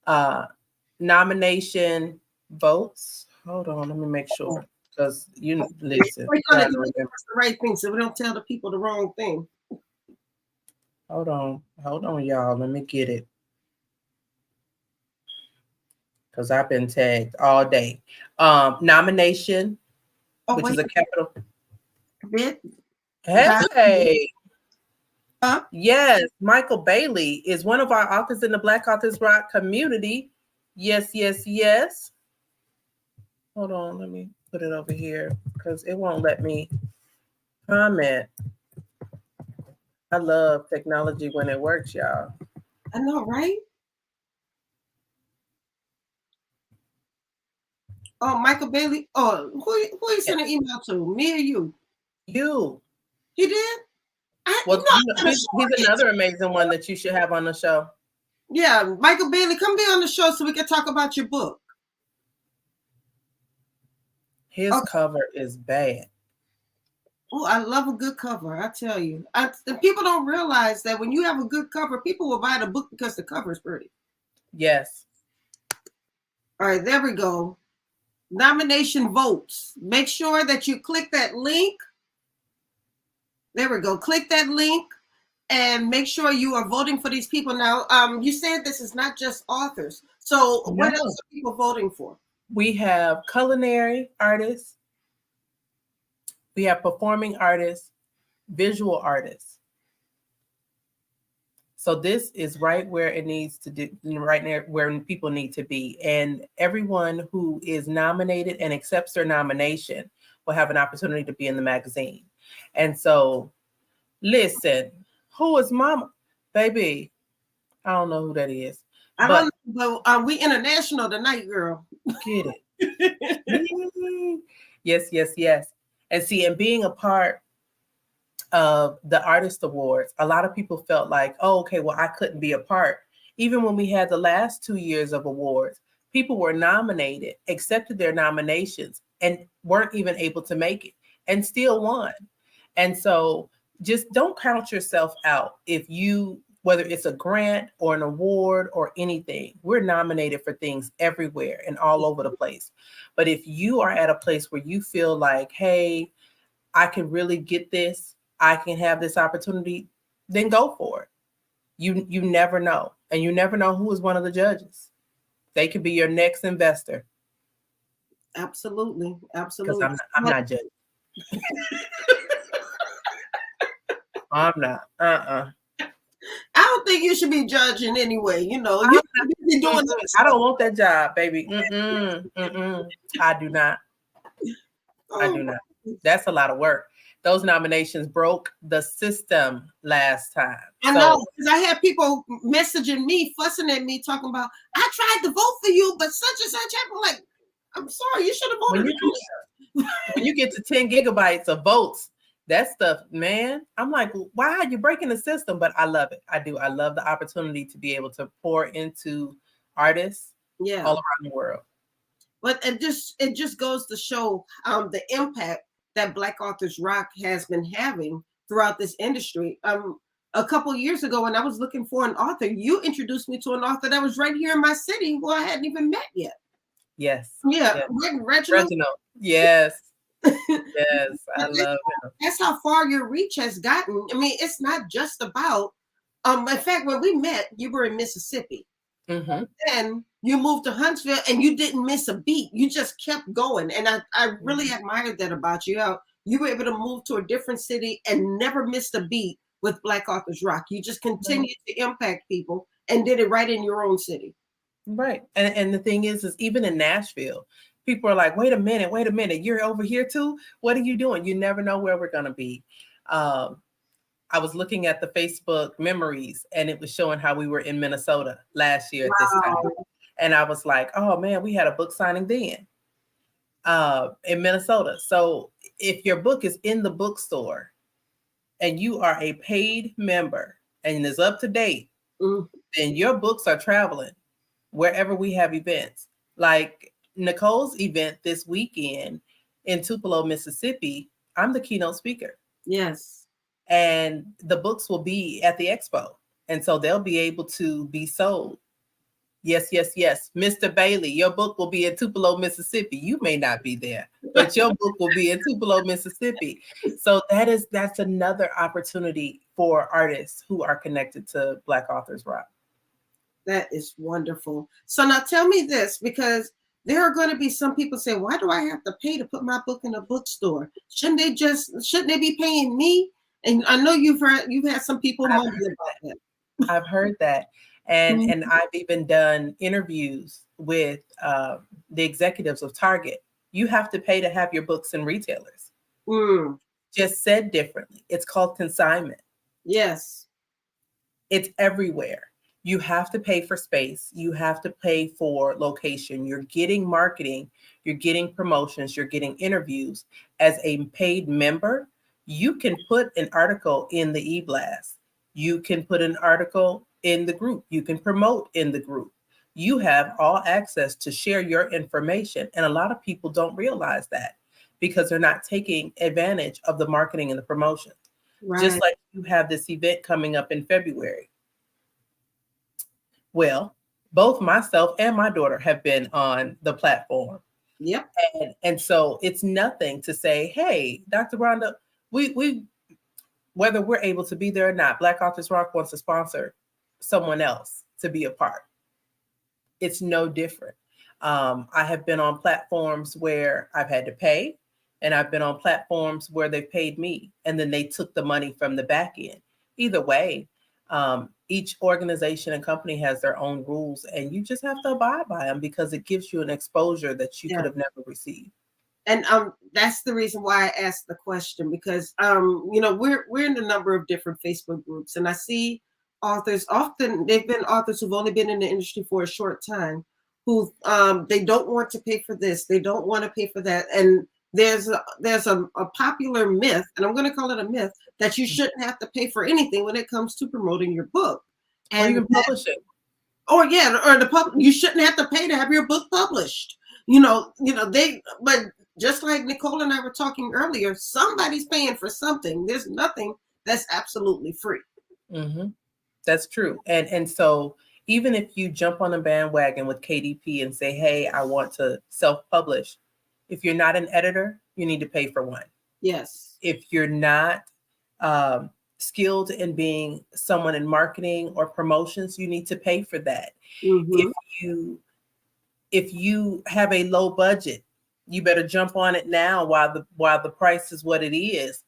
/ nomination votes. Hold on, let me make sure. Because you listen. We're gonna do the right thing so we don't tell the people the wrong thing. Hold on, y'all. Let me get it. Because I've been tagged all day. Nomination, which is a capital. Bit. Hey. Yes, Michael Bailey is one of our authors in the Black Authors Rock community. Yes, yes, yes. Hold on, let me put it over here because it won't let me comment. I love technology when it works, y'all. I know, right? Oh, Michael Bailey. Oh, who you sent an email to? Me or you? You. He did? He's another amazing one that you should have on the show. Yeah, Michael Bailey, come be on the show so we can talk about your book. His cover is bad. Oh, I love a good cover. I tell you. And people don't realize that when you have a good cover, people will buy the book because the cover is pretty. Yes. All right, there we go. Nomination votes. Make sure that you click that link. There we go. Click that link and make sure you are voting for these people. Now, you said this is not just authors. So what else are people voting for? We have culinary artists. We have performing artists, visual artists. So this is right where it needs to do, right there where people need to be. And everyone who is nominated and accepts their nomination will have an opportunity to be in the magazine. And so, listen, who is Mama? Baby, I don't know who that is. I don't know, but we international tonight, girl. Get it. Yes, yes, yes. And see, and being a part of the Artist Awards, a lot of people felt like, oh, okay, well, I couldn't be a part. Even when we had the last 2 years of awards, people were nominated, accepted their nominations, and weren't even able to make it and still won. And so just don't count yourself out if you, whether it's a grant or an award or anything, we're nominated for things everywhere and all over the place. But if you are at a place where you feel like, hey, I can really get this, I can have this opportunity, then go for it. You never know. And you never know who is one of the judges. They could be your next investor. Absolutely. Absolutely. Because I'm not judging. I'm not. I don't think you should be judging anyway. You know, you be doing this. I don't want that job, baby. I do not. I do not. That's a lot of work. Those nominations broke the system last time. I know, because I had people messaging me, fussing at me, talking about, I tried to vote for you, but such and such happened. Like, I'm sorry, you should have voted. When you get to 10 gigabytes of votes, that stuff, man, I'm like, why are you breaking the system? But I love it. I do. I love the opportunity to be able to pour into artists all around the world. But it just goes to show the impact that Black Authors Rock has been having throughout this industry. A couple of years ago, when I was looking for an author, you introduced me to an author that was right here in my city who I hadn't even met yet. Yes. Yeah. Yes. Reginald. Yes. Yes. I love him. That's how far your reach has gotten. I mean, it's not just about, in fact, when we met, you were in Mississippi. Mm-hmm. Then you moved to Huntsville and you didn't miss a beat. You just kept going. And I really admired that about you. You were able to move to a different city and never missed a beat with Black Authors Rock. You just continued to impact people and did it right in your own city. Right. And the thing is even in Nashville, people are like, wait a minute. You're over here too? What are you doing? You never know where we're going to be. I was looking at the Facebook memories and it was showing how we were in Minnesota last year at this time. And I was like, oh man, we had a book signing then in Minnesota. So if your book is in the bookstore and you are a paid member and is up to date, then your books are traveling wherever we have events. Like Nicole's event this weekend in Tupelo, Mississippi, I'm the keynote speaker. Yes. And the books will be at the expo. And so they'll be able to be sold Yes, yes, yes. Mr. Bailey, your book will be in Tupelo, Mississippi. You may not be there, but your book will be in Tupelo, Mississippi. So that's another opportunity for artists who are connected to Black Authors Rock. That is wonderful. So now tell me this, because there are going to be some people say, why do I have to pay to put my book in a bookstore? Shouldn't they be paying me? And I know you've had some people mumble about that. I've heard that. And Mhm. and I've even done interviews with the executives of Target. You have to pay to have your books in retailers. Mm, Just said differently, it's called consignment. yes. It's everywhere. You have to pay for space. You have to pay for location. You're getting marketing. You're getting promotions. You're getting interviews. As a paid member, you can put an article in the e-blast. You can put an article in the group. You can promote in the group. You have all access to share your information. And a lot of people don't realize that because they're not taking advantage of the marketing and the promotion. Right. Just like you have this event coming up in February. Well, both myself and my daughter have been on the platform. Yep. And so it's nothing to say, hey, Dr. Rhonda, we whether we're able to be there or not, Black Authors Rock wants to sponsor someone else to be a part. It's no different. I have been on platforms where I've had to pay, and I've been on platforms where they paid me, and then they took the money from the back end. Either way, each organization and company has their own rules, and you just have to abide by them because it gives you an exposure that you could have never received. And that's the reason why I asked the question, because we're in a number of different Facebook groups, and I see authors, often they've been authors who've only been in the industry for a short time, who they don't want to pay for this, they don't want to pay for that, and there's a popular myth, and I'm going to call it a myth, that you shouldn't have to pay for anything when it comes to promoting your book, or even publishing. Or you shouldn't have to pay to have your book published. But just like Nicole and I were talking earlier, somebody's paying for something. There's nothing that's absolutely free. Mm-hmm. That's true. And so even if you jump on a bandwagon with KDP and say, hey, I want to self-publish, if you're not an editor, you need to pay for one. Yes. If you're not skilled in being someone in marketing or promotions, you need to pay for that. Mm-hmm. If you have a low budget, you better jump on it now while the price is what it is,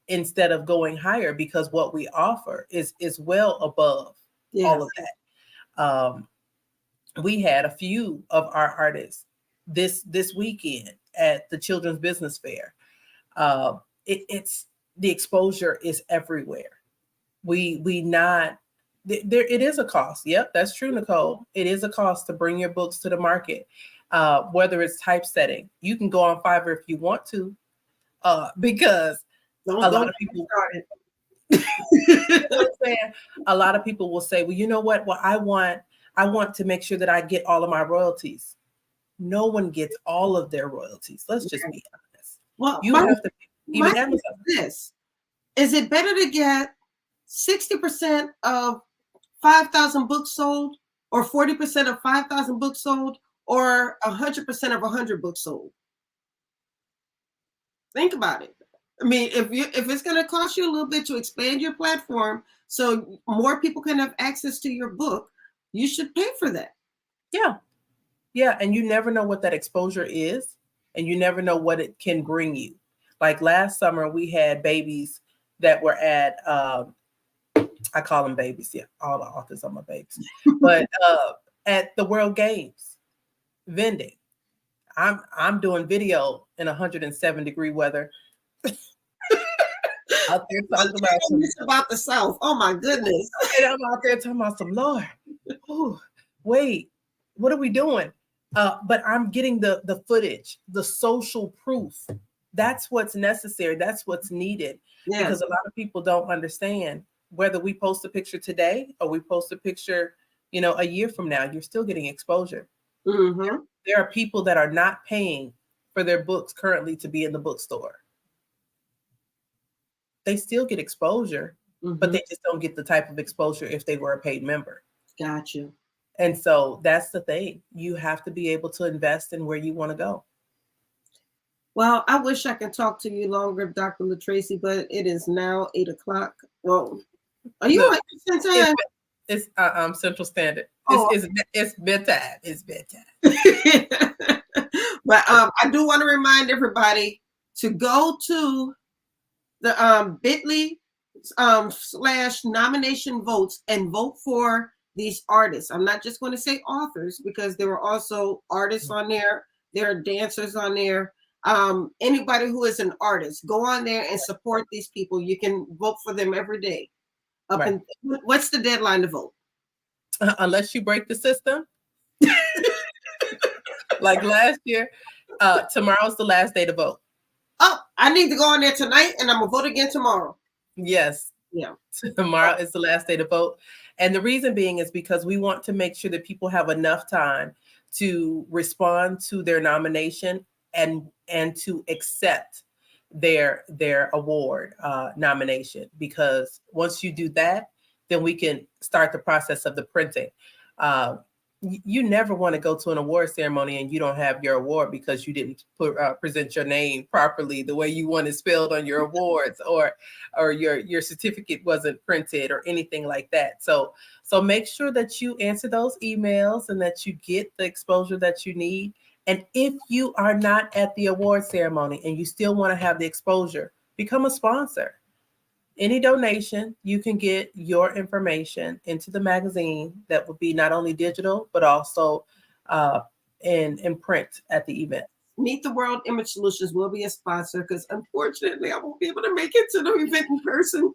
instead of going higher, because what we offer is well above all of that. We had a few of our artists this weekend at the Children's Business Fair. It's the exposure is everywhere. It is a cost. Yep, that's true, Nicole. It is a cost to bring your books to the market. Whether it's typesetting, you can go on Fiverr if you want to, because a lot of people a lot of people will say, well, you know what? Well, I want to make sure that I get all of my royalties. No one gets all of their royalties. Let's just be honest. Well, you have to even Amazon. This is it better to get 60% of 5,000 books sold, or 40% of 5,000 books sold, or 100% of 100 books sold? Think about it. I mean, if it's going to cost you a little bit to expand your platform so more people can have access to your book, you should pay for that. Yeah, and you never know what that exposure is, and you never know what it can bring you. Like last summer, we had babies that were at I call them babies. Yeah, all the authors are my babies. But at the World Games vending, I'm doing video in 107-degree weather. Out there talking about the South. Oh my goodness! And I'm out there talking about some Lord. Oh, wait, what are we doing? But I'm getting the footage, the social proof. That's what's necessary. That's what's needed. Yes. Because a lot of people don't understand, whether we post a picture today or we post a picture, a year from now, you're still getting exposure. Mm-hmm. There are people that are not paying for their books currently to be in the bookstore. They still get exposure, but they just don't get the type of exposure if they were a paid member. Gotcha. And so that's the thing. You have to be able to invest in where you want to go. Well, I wish I could talk to you longer, Dr. LaTracey, but it is now 8:00. Well, are you Look, on Eastern time? It's Central Standard. Oh. It's bedtime. It's bedtime. But I do want to remind everybody to go to the bit.ly/nomination votes and vote for these artists. I'm not just going to say authors, because there were also artists on there. There are dancers on there. Anybody who is an artist, go on there and support these people. You can vote for them every day. Right. What's the deadline to vote? Unless you break the system. Like last year, tomorrow's the last day to vote. Oh, I need to go on there tonight, and I'm gonna vote again tomorrow. Yes. Yeah. Tomorrow is the last day to vote. And the reason being is because we want to make sure that people have enough time to respond to their nomination and to accept their award nomination. Because once you do that, then we can start the process of the printing. You never want to go to an award ceremony and you don't have your award because you didn't present your name properly the way you want it spelled on your awards, or your certificate wasn't printed or anything like that. So make sure that you answer those emails and that you get the exposure that you need. And if you are not at the award ceremony and you still want to have the exposure, become a sponsor. Any donation, you can get your information into the magazine that will be not only digital, but also in print at the event. Meet the World Image Solutions will be a sponsor, because unfortunately I won't be able to make it to the event in person.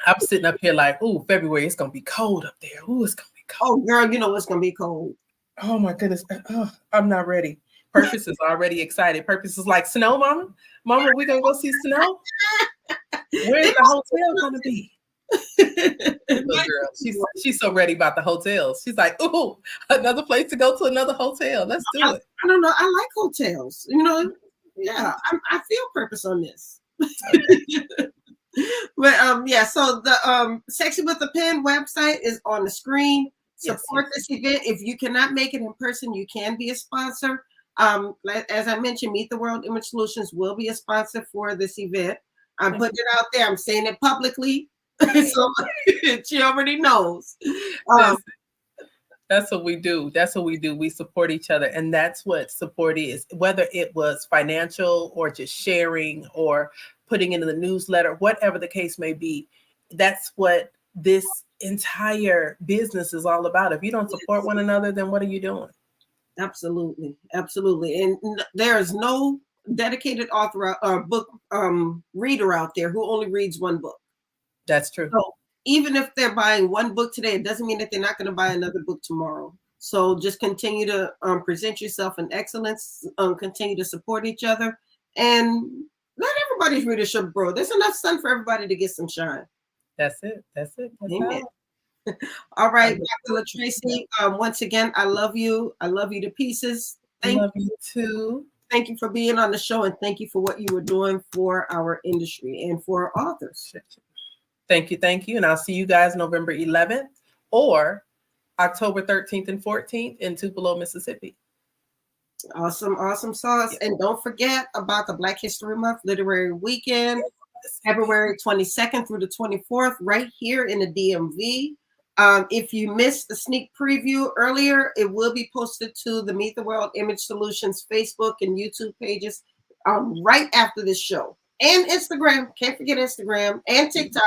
I'm sitting up here like, ooh, February, it's going to be cold up there. Ooh, it's going to be cold. Oh, girl, you know it's going to be cold. Oh, my goodness. Oh, I'm not ready. Purpose is already excited. Purpose is like, snow, mama? Mama, we going to go see snow? Where's the hotel going to be? Little girl, she's so ready about the hotels. She's like, ooh, another place to go to, another hotel. Let's do it. I don't know. I like hotels. You know, yeah, I feel purpose on this. But yeah, so the Sexy with a Pen website is on the screen. Support this event. If you cannot make it in person, you can be a sponsor. As I mentioned, Meet the World Image Solutions will be a sponsor for this event. I'm putting it out there. I'm saying it publicly. So she already knows. That's what we do. That's what we do. We support each other. And that's what support is. Whether it was financial or just sharing or putting into the newsletter, whatever the case may be, that's what this entire business is all about. If you don't support one another, then what are you doing? Absolutely. Absolutely. And there is no dedicated author or book reader out there who only reads one book. That's true. So even if they're buying one book today, it doesn't mean that they're not going to buy another book tomorrow. So just continue to present yourself in excellence, continue to support each other, and let everybody's readership grow. There's enough sun for everybody to get some shine. That's it. That's it. That's Amen. All right, Dr. LaTracey, once again, I love you. I love you to pieces. I love you too. Thank you for being on the show, and thank you for what you were doing for our industry and for authors. Thank you. Thank you. And I'll see you guys November 11th or October 13th and 14th in Tupelo, Mississippi. Awesome. Awesome sauce. And don't forget about the Black History Month Literary Weekend, February 22nd through the 24th, right here in the DMV. If you missed the sneak preview earlier, it will be posted to the Meet the World Image Solutions Facebook and YouTube pages right after this show. And Instagram. Can't forget Instagram and TikTok.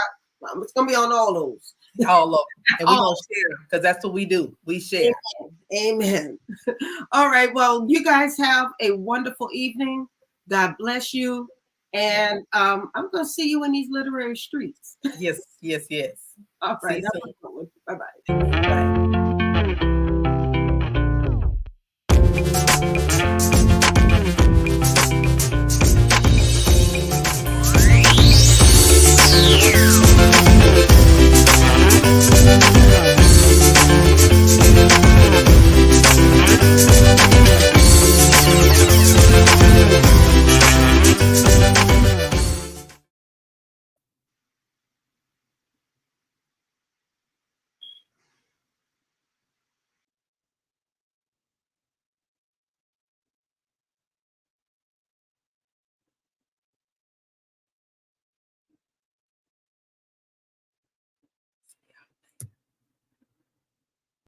It's going to be on all those. All of them. And we're going to share because that's what we do. We share. Amen. All right. Well, you guys have a wonderful evening. God bless you. And I'm going to see you in these literary streets. Yes, yes, yes. All right. Bye-bye.